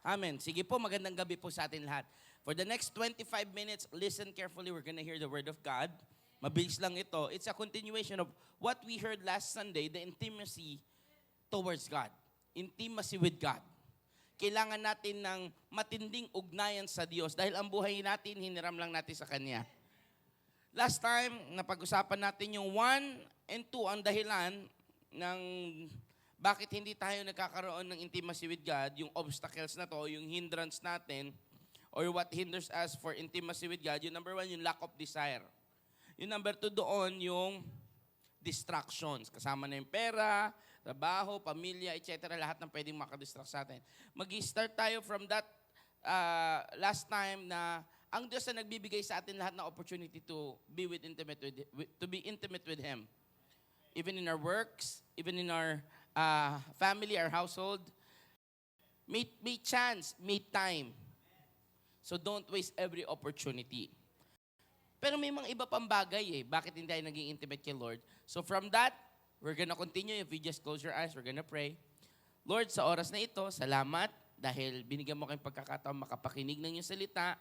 Amen. Sige po, magandang gabi po sa atin lahat. For the next 25 minutes, listen carefully. We're gonna hear the Word of God. Mabilis lang ito. It's a continuation of what we heard last Sunday, the intimacy towards God. Intimacy with God. Kailangan natin ng matinding ugnayan sa Diyos dahil ang buhay natin, hiniram lang natin sa Kanya. Last time, napag-usapan natin yung 1 and 2 ang dahilan ng bakit hindi tayo nagkakaroon ng intimacy with God, yung obstacles na to, yung hindrance natin, or what hinders us for intimacy with God. Yung number 1, yung lack of desire. Yung number 2 doon, yung distractions. Kasama na yung pera, trabaho, pamilya, etc. Lahat ng pwedeng makadistract sa atin. Mag-start tayo from that last time na ang Diyos na nagbibigay sa atin lahat ng opportunity to be intimate with Him. Even in our works, even in our family, our household, may chance, may time. So don't waste every opportunity. Pero may mga iba pang bagay bakit hindi tayo naging intimate kay Lord? So from that, we're gonna continue. If you just close your eyes, we're gonna pray. Lord, sa oras na ito, salamat dahil binigyan mo kayong pagkakataon makapakinig ng iyong salita.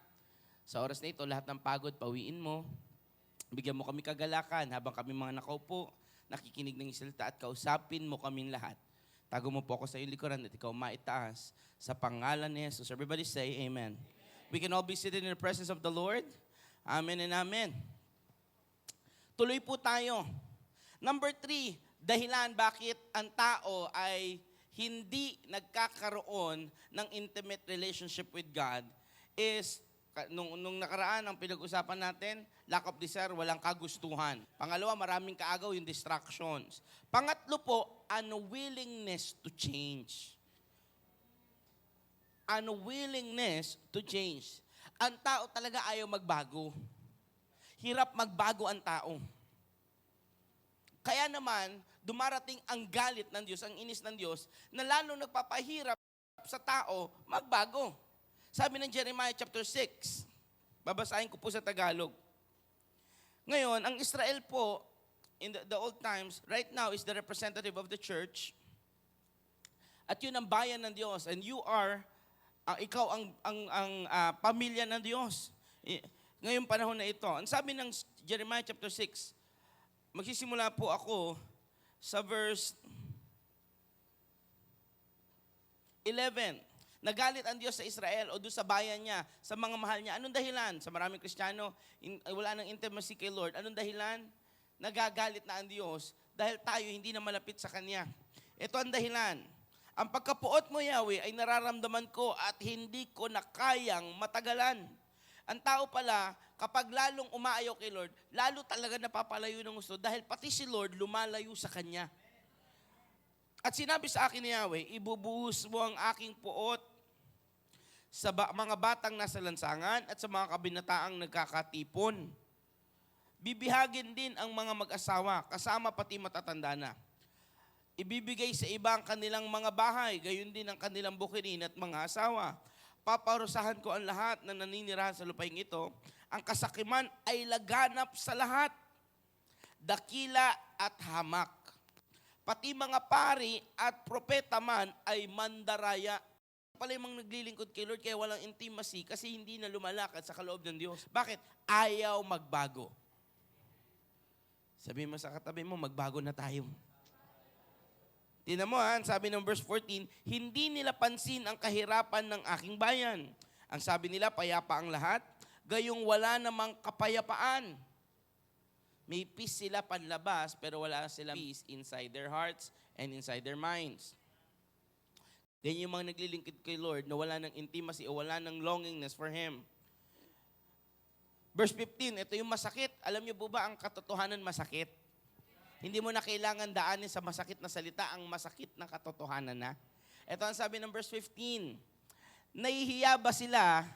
Sa oras na ito, lahat ng pagod, pawiin mo. Bigyan mo kami kagalakan habang kami mga nakaupo, nakikinig ng iyong salita at kausapin mo kaming lahat. Tago mo po ako sa iyong likuran at ikaw maitaas sa pangalan ni Jesus. Everybody say amen. We can all be seated in the presence of the Lord. Amen and amen. Tuloy po tayo. Number 3, dahilan bakit ang tao ay hindi nagkakaroon ng intimate relationship with God is, nung nakaraan ang pinag-usapan natin, lack of desire, walang kagustuhan. Pangalawa, maraming kaagaw, yung distractions. Pangatlo po, unwillingness to change. Unwillingness to change. Ang tao talaga ayaw magbago. Hirap magbago ang tao. Kaya naman, dumarating ang galit ng Diyos, ang inis ng Diyos, na lalong nagpapahirap sa tao magbago. Sabi ng Jeremiah chapter 6, babasahin ko po sa Tagalog. Ngayon, ang Israel po, in the old times, right now is the representative of the church. At yun ang bayan ng Diyos. And you are, ikaw ang pamilya ng Diyos. Ngayong panahon na ito. Ang sabi ng Jeremiah chapter 6, magsisimula po ako sa verse 11. Nagalit ang Diyos sa Israel o doon sa bayan niya, sa mga mahal niya. Anong dahilan? Sa maraming Kristiyano, wala nang intimacy kay Lord. Anong dahilan? Nagagalit na ang Diyos dahil tayo hindi na malapit sa Kanya. Ito ang dahilan. Ang pagkapuot mo, Yahweh, ay nararamdaman ko at hindi ko na kayang matagalan. Ang tao pala, kapag lalong umaayaw kay Lord, lalo talaga napapalayo ng gusto dahil pati si Lord lumalayo sa Kanya. At sinabi sa akin ni Yahweh, ibubuhos mo ang aking puot sa mga batang nasa lansangan at sa mga kabinataang nagkakatipon. Bibihagin din ang mga mag-asawa, kasama pati matatanda na. Ibibigay sa iba ang kanilang mga bahay, gayon din ang kanilang bukidin at mga asawa. Paparusahan ko ang lahat na naninirahan sa lupaing ito. Ang kasakiman ay laganap sa lahat, dakila at hamak. Pati mga pari at propeta man ay mandaraya. Pala yung mga naglilingkod kay Lord kaya walang intimacy kasi hindi na lumalakad sa kaloob ng Diyos. Bakit? Ayaw magbago. Sabi mo sa katabi mo, magbago na tayo. Tingnan mo sabi ng verse 14, hindi nila pansin ang kahirapan ng aking bayan. Ang sabi nila, payapa ang lahat, gayong wala namang kapayapaan. May peace sila panlabas, pero wala silang peace inside their hearts and inside their minds. Ganyan yung mga naglilingkod kay Lord na wala ng intimacy o wala ng longingness for Him. Verse 15, ito yung masakit. Alam niyo po ba ang katotohanan masakit? Hindi mo na kailangan daanin sa masakit na salita ang masakit na katotohanan na. Ito ang sabi ng verse 15, nahihiya ba sila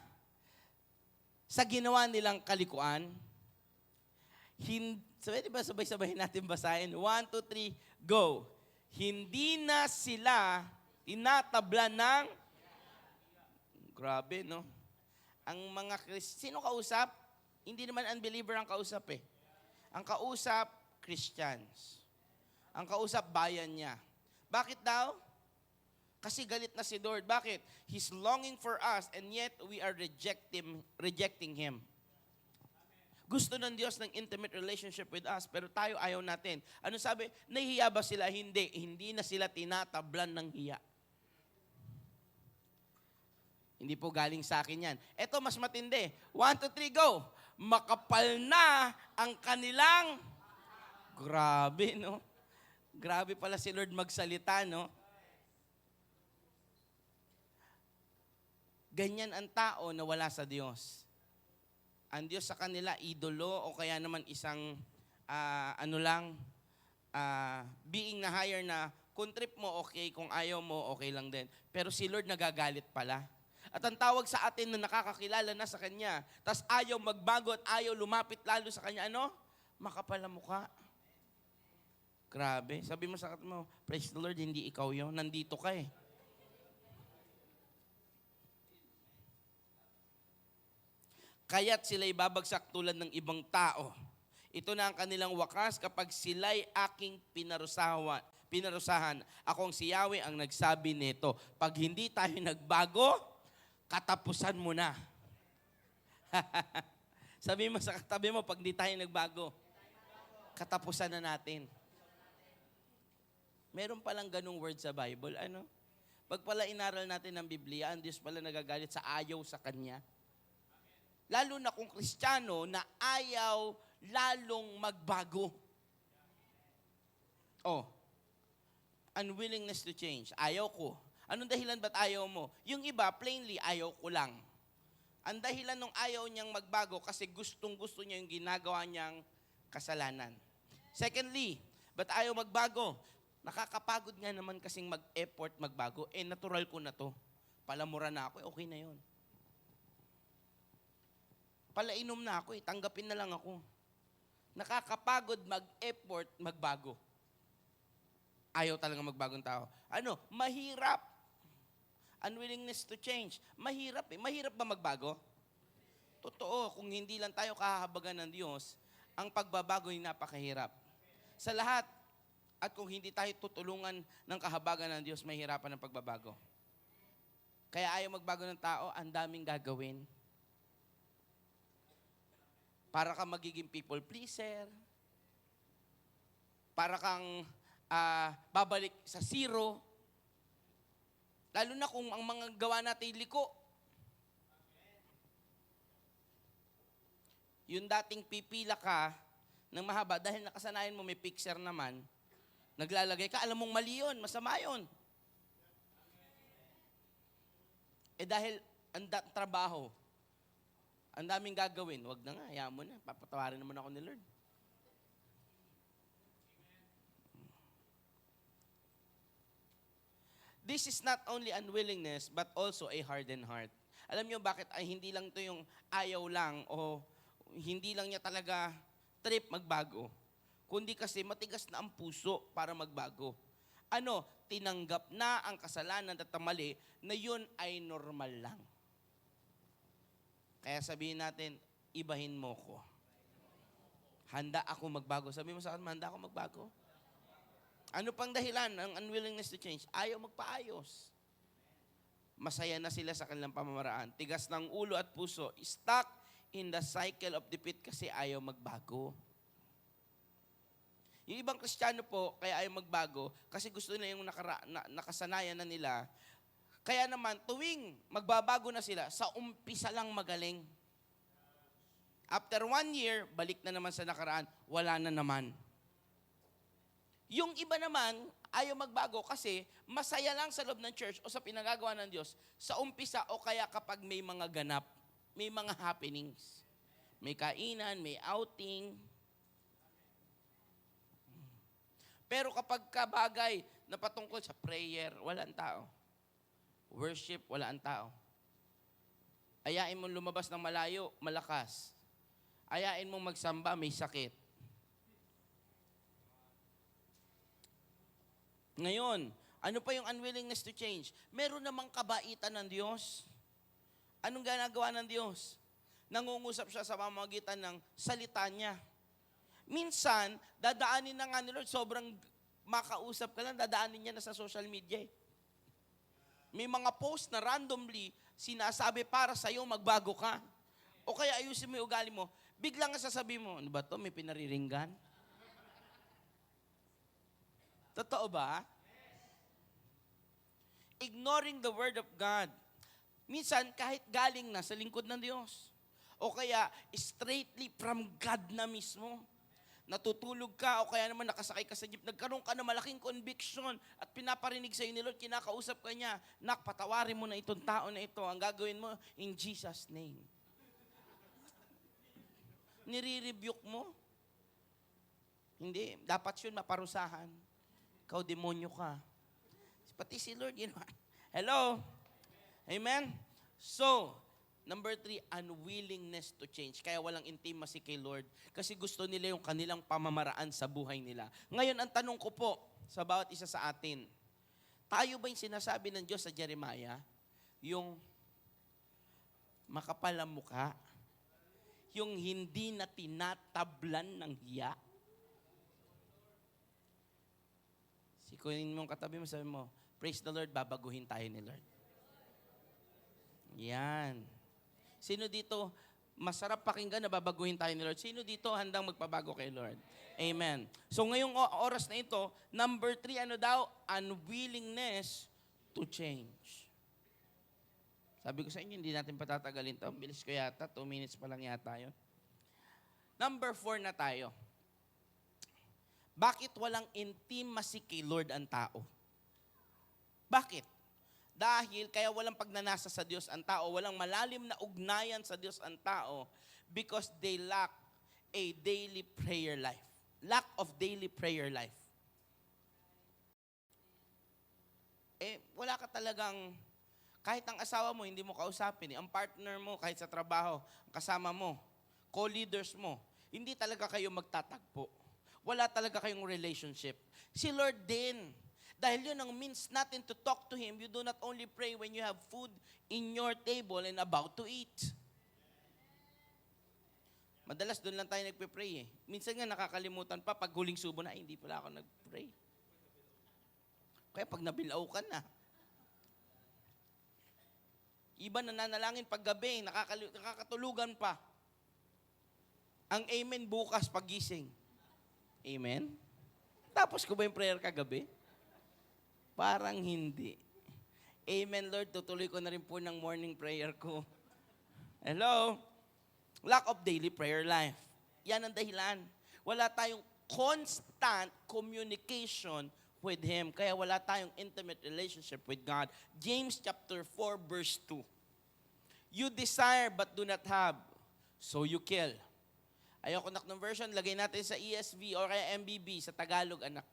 sa ginawa nilang kalikuan? Pwede ba sabay-sabay natin basahin? 1, 2, 3, go. Hindi na sila tinatabla ng... Grabe, no? Ang mga sino kausap? Hindi naman unbeliever ang kausap Ang kausap, Christians. Ang kausap, bayan niya. Bakit daw? Kasi galit na si Lord. Bakit? He's longing for us and yet we are rejecting Him. Gusto ng Diyos ng intimate relationship with us, pero tayo ayaw natin. Ano sabi? Nahihiya ba sila? Hindi. Hindi na sila tinatablan ng hiya. Hindi po galing sa akin yan. Ito, mas matindi. 1, 2, 3, go! Makapal na ang kanilang... Grabe, no? Grabe pala si Lord magsalita, no? Ganyan ang tao na wala sa Diyos. Ang Diyos sa kanila, idolo o kaya naman isang, being na higher na kung trip mo, okay. Kung ayaw mo, okay lang din. Pero si Lord nagagalit pala. At ang tawag sa atin na nakakakilala na sa Kanya, tas ayaw magbago at ayaw lumapit lalo sa Kanya, ano? Makapal ang mukha. Grabe. Sabi mo sa mo, praise the Lord, hindi ikaw yun. Nandito ka eh. Kaya't sila'y babagsak tulad ng ibang tao. Ito na ang kanilang wakas kapag sila'y aking pinarusahan. Akong si Yahweh ang nagsabi nito. Pag hindi tayo nagbago, katapusan mo na. Sabi mo sa katabi mo, pag hindi tayo nagbago, katapusan na natin. Meron palang ganung word sa Bible. Ano? Pag pala inaral natin ng Biblia, ang Diyos pala nagagalit sa ayaw sa Kanya. Lalo na kung Kristiyano na ayaw lalong magbago. Oh, unwillingness to change. Ayaw ko. Anong dahilan ba't ayaw mo? Yung iba, plainly, ayaw ko lang. Ang dahilan ng ayaw niyang magbago kasi gustong-gusto niya yung ginagawa niyang kasalanan. Secondly, ba't ayaw magbago? Nakakapagod nga naman kasing mag-effort magbago. Natural ko na to. Palamura na ako, okay na yun. Palainom na ako, tanggapin na lang ako. Nakakapagod mag-effort, magbago. Ayaw talaga magbagong tao. Ano? Mahirap. Unwillingness to change. Mahirap eh. Mahirap ba magbago? Totoo, kung hindi lang tayo kahahabagan ng Diyos, ang pagbabago ay napakahirap. Sa lahat, at kung hindi tayo tutulungan ng kahabagan ng Diyos, mahirapan ang pagbabago. Kaya ayaw magbago ng tao, ang daming gagawin. Para kang magiging people pleaser. Para kang babalik sa zero. Lalo na kung ang mga gawa natin liko. Yung dating pipila ka ng mahaba, dahil nakasanayan mo may picture naman, naglalagay ka, alam mong mali yun, masama yun. Dahil ang trabaho, ang daming gagawin, wag na nga, hayaan mo na, papatawarin naman ako ni Lord. This is not only unwillingness, but also a hardened heart. Alam niyo bakit ay hindi lang to yung ayaw lang o hindi lang niya talaga trip magbago, kundi kasi matigas na ang puso para magbago. Ano? Tinanggap na ang kasalanan at mali na yun ay normal lang. Kaya sabihin natin, ibahin mo ko. Handa ako magbago. Sabi mo sa akin, handa ako magbago. Ano pang dahilan ng unwillingness to change? Ayaw magpaayos. Masaya na sila sa kanilang pamamaraan. Tigas ng ulo at puso. Stuck in the cycle of defeat kasi ayaw magbago. Yung ibang Kristiyano po, kaya ayaw magbago kasi gusto nila yung nakasanayan na nila. Kaya naman, tuwing magbabago na sila, sa umpisa lang magaling. After 1 year, balik na naman sa nakaraan, wala na naman. Yung iba naman, ayaw magbago kasi masaya lang sa loob ng church o sa pinagagawa ng Diyos sa umpisa o kaya kapag may mga ganap, may mga happenings. May kainan, may outing. Pero kapag kabagay na patungkol sa prayer, walang tao. Worship, wala ang tao. Ayain mong lumabas ng malayo, malakas. Ayain mong magsamba, may sakit. Ngayon, ano pa yung unwillingness to change? Meron namang kabaitan ng Diyos. Anong ginagawa ng Diyos? Nangungusap siya sa pamamagitan ng salita niya. Minsan, dadaanin na nga ni Lord, sobrang makausap ka lang, dadaanin niya na sa social media eh. May mga post na randomly sinasabi para sa'yo magbago ka. O kaya ayusin mo yung ugali mo, biglang nga sasabihin mo, ano ba to, may pinariringgan? Totoo ba? Ignoring the word of God. Minsan, kahit galing na sa lingkod ng Diyos. O kaya, straightly from God na mismo. Natutulog ka o kaya naman nakasakay ka sa jeep, nagkaroon ka ng malaking conviction at pinaparinig sa iyo ni Lord, kinakausap ka niya, nak, patawarin mo na itong tao na ito. Ang gagawin mo, in Jesus' name. Nire-rebuke mo? Hindi. Dapat yun maparusahan. Ikaw, demonyo ka. Pati si Lord, you know. Hello? Amen? So, number 3, unwillingness to change. Kaya walang intimacy kay Lord. Kasi gusto nila yung kanilang pamamaraan sa buhay nila. Ngayon, ang tanong ko po sa bawat isa sa atin, tayo ba yung sinasabi ng Diyos sa Jeremiah, yung makapal ang mukha, yung hindi na tinatablan ng hiya? Sikunin mong katabi mo, sabi mo, praise the Lord, babaguhin tayo ni Lord. Yan. Sino dito, masarap pakinggan na babaguhin tayo ni Lord? Sino dito handang magpabago kay Lord? Amen. So ngayong oras na ito, number 3, ano daw? Unwillingness to change. Sabi ko sa inyo, hindi natin patatagalin ito. Bilis ko yata, 2 minutes pa lang yata yun. Number 4 na tayo. Bakit walang intimacy kay Lord ang tao? Bakit? Dahil kaya walang pagnanasa sa Diyos ang tao, walang malalim na ugnayan sa Diyos ang tao because they lack a daily prayer life. Lack of daily prayer life. Wala ka talagang, kahit ang asawa mo, hindi mo kausapin. Ang partner mo, kahit sa trabaho, ang kasama mo, co-leaders mo, hindi talaga kayo magtatagpo. Wala talaga kayong relationship. Si Lord din, dahil yun ang means natin to talk to Him. You do not only pray when you have food in your table and about to eat. Madalas doon lang tayo nagpe-pray eh. Minsan nga nakakalimutan pa, pag huling subo na, hindi pala ako nag-pray. Kaya pag nabilaw ka na. Iba nananalangin pag gabi, nakakatulugan pa. Ang amen bukas pagising. Amen? Tapos ko ba yung prayer kagabi? Parang hindi. Amen, Lord. Tutuloy ko na rin po ng morning prayer ko. Hello? Lack of daily prayer life. Yan ang dahilan. Wala tayong constant communication with Him. Kaya wala tayong intimate relationship with God. James chapter 4 verse 2. You desire but do not have, so you kill. Ayoko nak ng version, lagay natin sa ESV or kaya MBB, sa Tagalog, anak.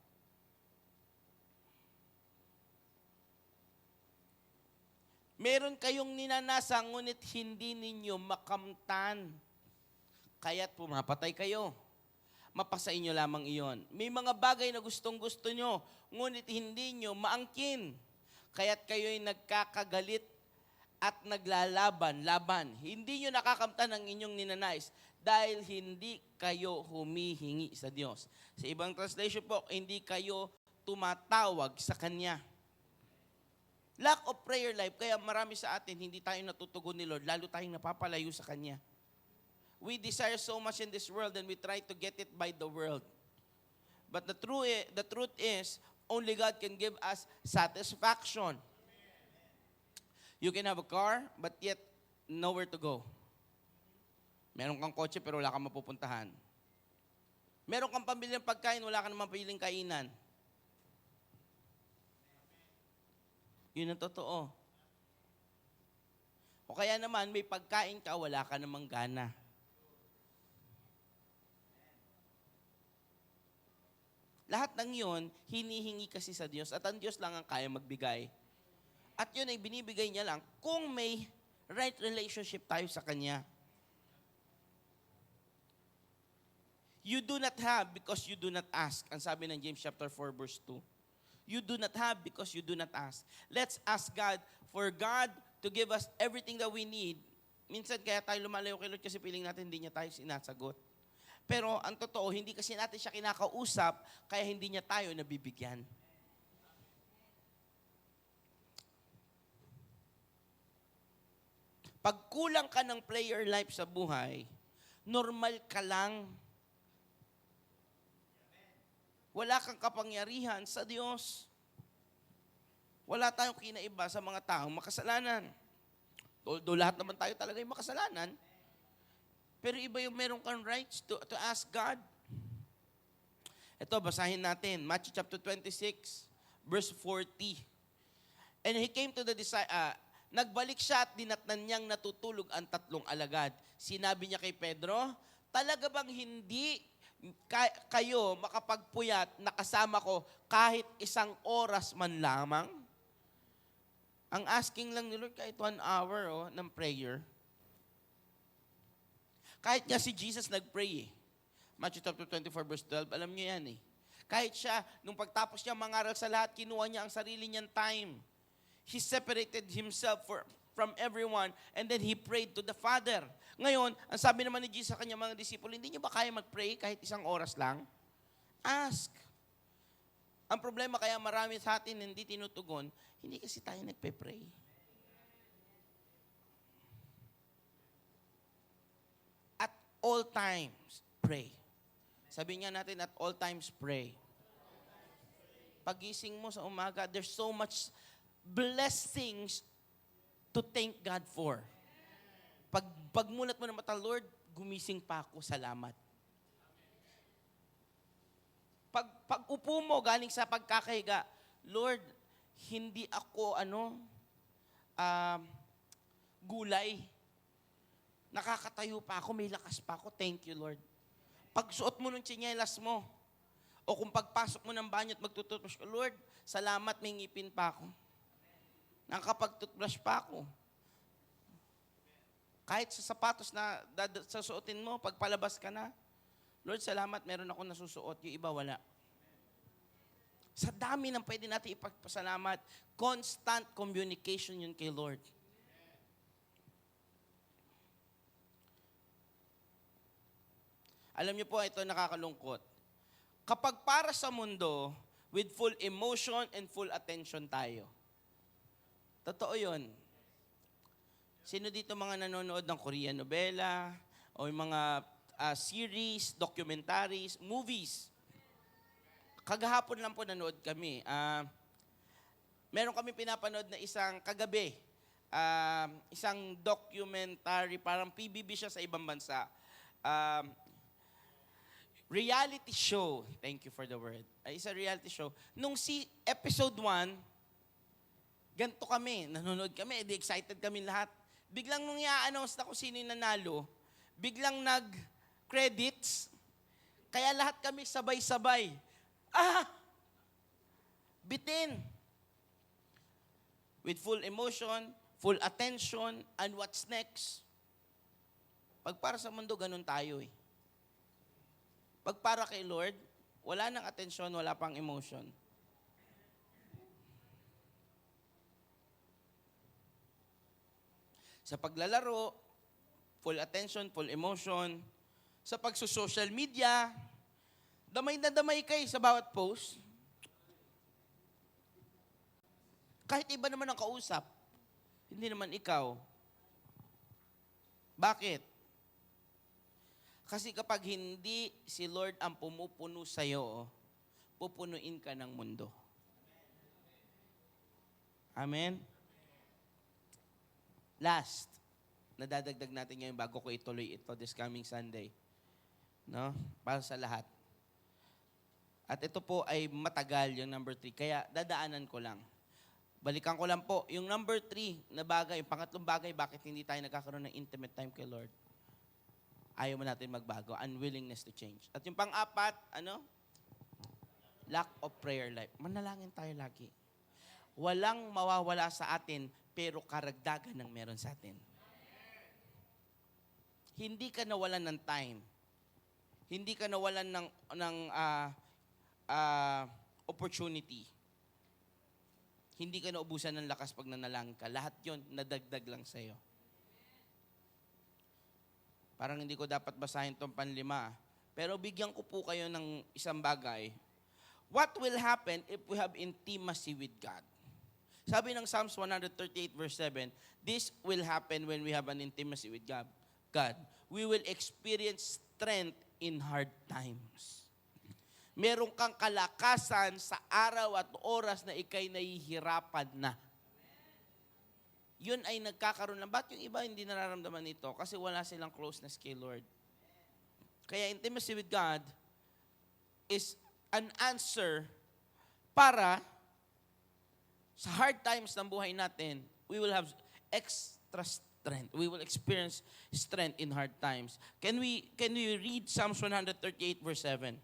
Meron kayong ninanasa, ngunit hindi ninyo makamtan. Kaya't pumapatay kayo. Mapasa inyo lamang iyon. May mga bagay na gustong-gusto nyo, ngunit hindi nyo maangkin. Kaya't kayo'y nagkakagalit at naglalaban. Hindi nyo nakakamtan ang inyong ninanais dahil hindi kayo humihingi sa Diyos. Sa ibang translation po, hindi kayo tumatawag sa Kanya. Lack of prayer life, kaya marami sa atin, hindi tayo natutugon ni Lord, lalo tayong napapalayo sa Kanya. We desire so much in this world and we try to get it by the world. But the truth is, only God can give us satisfaction. You can have a car, but yet nowhere to go. Meron kang kotse, pero wala kang mapupuntahan. Meron kang pambiling pagkain, wala kang naman piling kainan. Yun ang totoo. O kaya naman, may pagkain ka, wala ka namang gana. Lahat ng yun, hinihingi kasi sa Diyos at ang Diyos lang ang kaya magbigay. At yun ay binibigay niya lang kung may right relationship tayo sa Kanya. You do not have because you do not ask. Ang sabi ng James chapter 4 verse 2. You do not have because you do not ask. Let's ask God for God to give us everything that we need. Minsan kaya tayo lumalayo kay Lord kasi piling natin hindi niya tayo sinasagot. Pero ang totoo, hindi kasi natin siya kinakausap, kaya hindi niya tayo nabibigyan. Pag kulang ka ng prayer life sa buhay, normal ka lang. Wala kang kapangyarihan sa Diyos. Wala tayong kinaiba sa mga taong makasalanan. Although lahat naman tayo talaga yung makasalanan, pero iba yung meron kang rights to ask God. Ito, basahin natin. Matthew chapter 26, verse 40. And he came to the nagbalik siya at dinatnan niyang natutulog ang 3 alagad. Sinabi niya kay Pedro, talaga bang hindi kayo makapagpuyat na kasama ko kahit 1 oras man lamang? Ang asking lang ni Lord kahit 1 hour ng prayer. Kahit nga si Jesus nag-pray eh. Matthew chapter 24 verse 12, alam niyo yan eh. Kahit siya, nung pagtapos niya mangaral sa lahat, kinuha niya ang sarili niyang time. He separated himself from everyone and then he prayed to the Father. Ngayon, ang sabi naman ni Jesus sa kanyang mga disipulo, hindi niyo ba kaya mag-pray kahit 1 oras lang? Ask. Ang problema kaya marami sa atin hindi tinutugon, hindi kasi tayo nagpe-pray. At all times, pray. Sabi nga natin, at all times, pray. Pagising mo sa umaga, there's so much blessings to thank God for. Pagmulat mo ng mata, Lord, gumising pa ako, salamat. Pag upo mo galing sa pagkakahiga, Lord, hindi ako gulay. Nakakatayo pa ako, may lakas pa ako, thank you, Lord. Pag suot mo ng tsinelas mo, o kung pagpasok mo ng banyo at magtututbrush ka, Lord, salamat, may ngipin pa ako. Nakakapag-toothbrush pa ako. Kahit sa sapatos na sasuotin mo, pagpalabas ka na, Lord, salamat, meron ako nasusuot, yung iba wala. Sa dami ng pwede natin ipagpasalamat, constant communication yun kay Lord. Alam niyo po, ito nakakalungkot. Kapag para sa mundo, with full emotion and full attention tayo. Totoo yun. Sino dito mga nanonood ng Korean novela, o yung mga series, documentaries, movies? Kagahapon lang po nanood kami. Meron kami pinapanood na kagabi, isang documentary, parang PBB siya sa ibang bansa. Reality show. Thank you for the word. Isa reality show. Nung episode 1, ganito kami, nanonood kami, excited kami lahat. Biglang nung i-announce na kung sino yung nanalo, biglang nag-credits, kaya lahat kami sabay-sabay. Bitin. With full emotion, full attention, and what's next? Pag para sa mundo, ganun tayo eh. Pag para kay Lord, wala nang atensyon, wala pang emotion. Sa paglalaro, full attention, full emotion. Sa pagsusocial media, damay na damay kayo sa bawat post. Kahit iba naman ang kausap, hindi naman ikaw. Bakit? Kasi kapag hindi si Lord ang pumupuno sa'yo, pupunuin ka ng mundo. Amen? Last, nadadagdag natin ngayon bago ko ituloy ito this coming Sunday. No? Para sa lahat. At ito po ay matagal, yung number 3. Kaya dadaanan ko lang. Balikan ko lang po. Yung number 3 na bagay, yung pangatlong bagay, bakit hindi tayo nagkakaroon ng intimate time kay Lord? Ayaw mo natin magbago. Unwillingness to change. At yung pang-apat, lack of prayer life. Manalangin tayo lagi. Walang mawawala sa atin, pero karagdagan ng meron sa atin. Hindi ka nawalan ng time. Hindi ka nawalan ng opportunity. Hindi ka naubusan ng lakas pag nanalangin ka. Lahat yon nadagdag lang sa'yo. Parang hindi ko dapat basahin itong panlima. Pero bigyan ko po kayo ng isang bagay. What will happen if we have intimacy with God? Sabi ng Psalms 138 verse 7, this will happen when we have an intimacy with God. We will experience strength in hard times. Meron kang kalakasan sa araw at oras na ikay nahihirapan na. Yun ay nagkakaroon lang. Ba't yung iba hindi nararamdaman ito? Kasi wala silang closeness kay Lord. Kaya intimacy with God is an answer para sa hard times ng buhay natin, we will have extra strength. We will experience strength in hard times. Can we read Psalms 138 verse 7?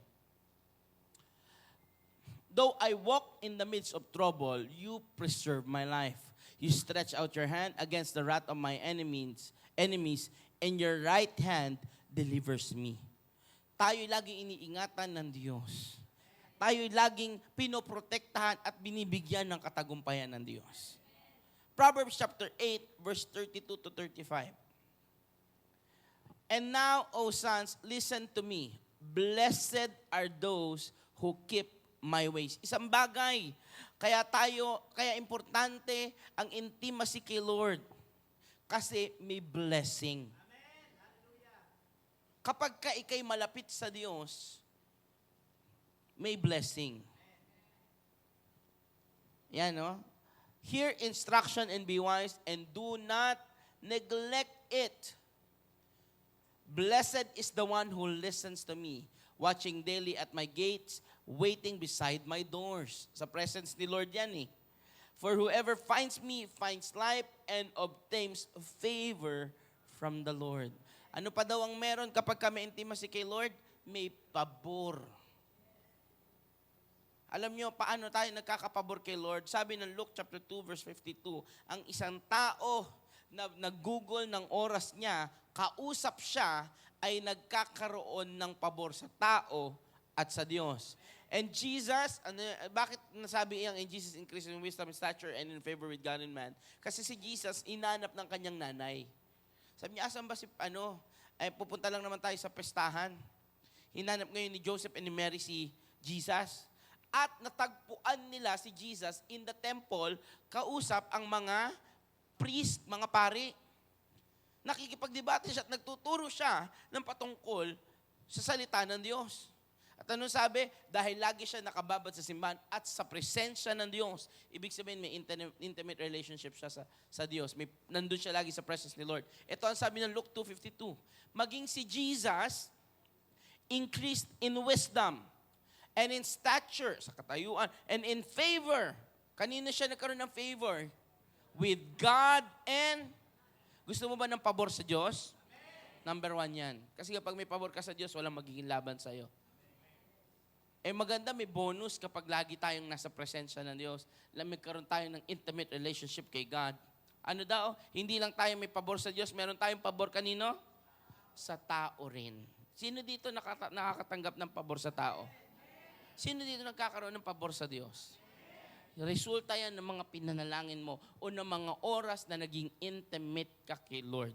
Though I walk in the midst of trouble, you preserve my life. You stretch out your hand against the wrath of my enemies, and your right hand delivers me. Tayo laging iniingatan ng Diyos. Tayo laging pinoprotektahan at binibigyan ng katagumpayan ng Diyos. Proverbs chapter 8, verse 32 to 35. And now, O sons, listen to me. Blessed are those who keep my ways. Isang bagay. Kaya importante ang intimacy kay Lord. Kasi may blessing. Kapag ka ikay malapit sa Diyos, may blessing. Yan, no? Hear instruction and be wise, and do not neglect it. Blessed is the one who listens to me, watching daily at my gates, waiting beside my doors. Sa presence ni Lord yan eh. For whoever finds me finds life and obtains favor from the Lord. Ano pa daw ang meron kapag kami intimacy kay Lord? May pabor. Alam nyo, paano tayo nagkakapabor kay Lord? Sabi ng Luke chapter 2, verse 52, ang isang tao na nag-google ng oras niya, kausap siya, ay nagkakaroon ng pabor sa tao at sa Diyos. And Jesus, bakit nasabi iyang, and Jesus increased in wisdom and stature and in favor with God and man? Kasi si Jesus, inanap ng kanyang nanay. Sabi niya, asan ba si, pupunta lang naman tayo sa pestahan. Hinanap ngayon ni Joseph and ni Mary si Jesus. At natagpuan nila si Jesus in the temple, kausap ang mga priest, mga pari. Nakikipagdebate siya at nagtuturo siya ng patungkol sa salita ng Diyos. At anong sabi? Dahil lagi siya nakababad sa simbahan at sa presensya ng Diyos. Ibig sabihin, may intimate relationship siya sa Diyos. Nandun siya lagi sa presence ni Lord. Ito ang sabi ng Luke 2:52. Maging si Jesus increased in wisdom and in stature, sa katayuan, and in favor. Kanina siya nagkaroon ng favor? With God and... Gusto mo ba ng pabor sa Diyos? Number 1 yan. Kasi kapag may pabor ka sa Diyos, walang magiging laban sa'yo. Maganda, may bonus kapag lagi tayong nasa presensya ng Diyos. Magkaroon tayo ng intimate relationship kay God. Ano daw? Hindi lang tayo may pabor sa Diyos, meron tayong pabor kanino? Sa tao rin. Sino dito nakakatanggap ng pabor sa tao? Sino dito nagkakaroon ng pabor sa Diyos? Resulta yan ng mga pinanalangin mo o ng mga oras na naging intimate ka kay Lord.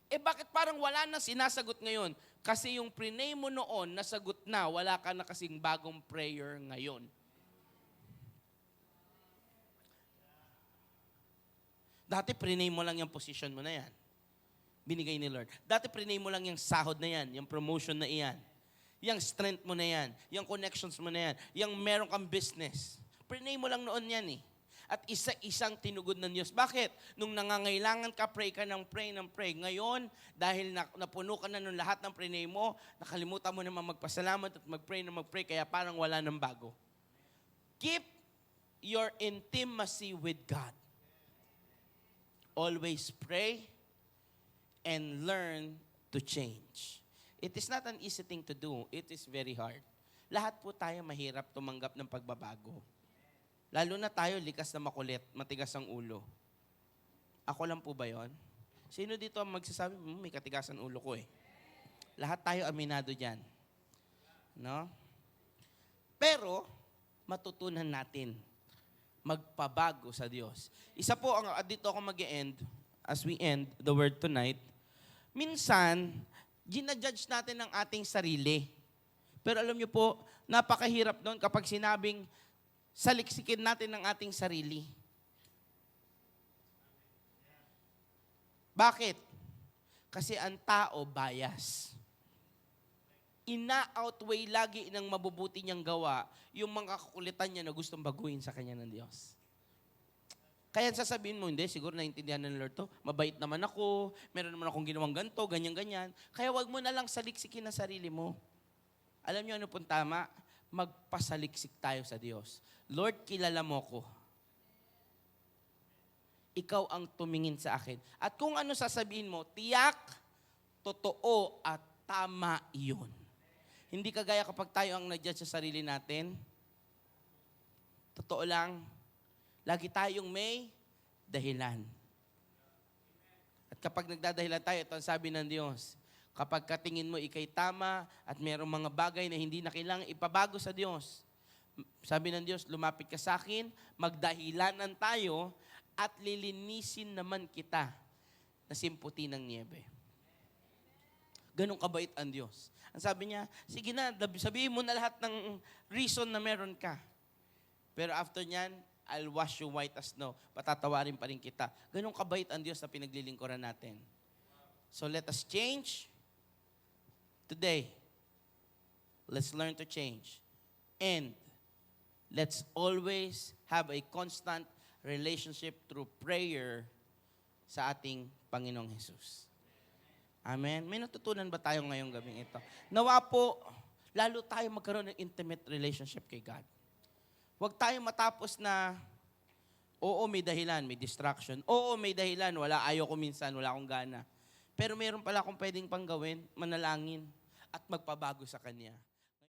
Bakit parang wala nang sinasagot ngayon? Kasi yung prinay mo noon, nasagot na, wala ka na kasing bagong prayer ngayon. Dati prinay mo lang yung position mo na yan. Binigay ni Lord. Dati prinay mo lang yung sahod na yan, yung promotion na iyan. Yung strength mo na yan, yung connections mo na yan, yung meron kang business. Prinay mo lang noon yan eh. At isa-isang tinugod ng Diyos. Bakit? Nung nangangailangan ka, pray ka ng pray. Ngayon, dahil napuno ka na nung lahat ng prinay mo, nakalimutan mo naman magpasalamat at mag-pray, kaya parang wala nang bago. Keep your intimacy with God. Always pray and learn to change. It is not an easy thing to do. It is very hard. Lahat po tayo mahirap tumanggap ng pagbabago. Lalo na tayo, likas na makulit, matigas ang ulo. Ako lang po ba yon? Sino dito ang magsasabi, may katigasan ulo ko eh. Lahat tayo aminado dyan. No? Pero, matutunan natin magpabago sa Diyos. Isa po, dito ako mag-end, as we end the word tonight, minsan, ginajudge natin ang ating sarili. Pero alam niyo po, napakahirap doon kapag sinabing saliksikin natin ang ating sarili. Bakit? Kasi ang tao bias. Ina-outweigh lagi ng mabubuti niyang gawa yung mga kakulitan niya na gustong baguhin sa kanya ng Diyos. Kaya sasabihin mo, hindi, siguro naintindihan ng Lord to. Mabait naman ako, meron naman akong ginawang ganito, ganyan-ganyan. Kaya wag mo na lang saliksikin ang sarili mo. Alam niyo ano pong tama? Magpasaliksik tayo sa Diyos. Lord, kilala mo ko. Ikaw ang tumingin sa akin. At kung ano sasabihin mo, tiyak, totoo at tama iyon. Hindi kagaya kapag tayo ang nag-judge sa sarili natin. Totoo lang, lagi tayong may dahilan. At kapag nagdadahilan tayo, ito ang sabi ng Diyos, kapag katingin mo ikay tama at mayroong mga bagay na hindi na kailangang ipabago sa Diyos, sabi ng Diyos, lumapit ka sa akin, magdahilanan tayo at lilinisin naman kita na simputi ng niebe. Ganun kabait ang Diyos. Ang sabi niya, sige na, sabihin mo na lahat ng reason na meron ka. Pero after nyan, I'll wash you white as snow. Patatawarin pa rin kita. Ganun kabait ang Diyos na pinaglilingkuran natin. So let us change today. Let's learn to change. And let's always have a constant relationship through prayer sa ating Panginoong Jesus. Amen? May natutunan ba tayo ngayong gabing ito? Nawa po, lalo tayo magkaroon ng intimate relationship kay God. Huwag tayo matapos na, oo, may dahilan, may distraction. Oo, may dahilan, ayaw ko minsan, wala akong gana. Pero meron pala akong pwedeng panggawin, manalangin, at magpabago sa Kanya.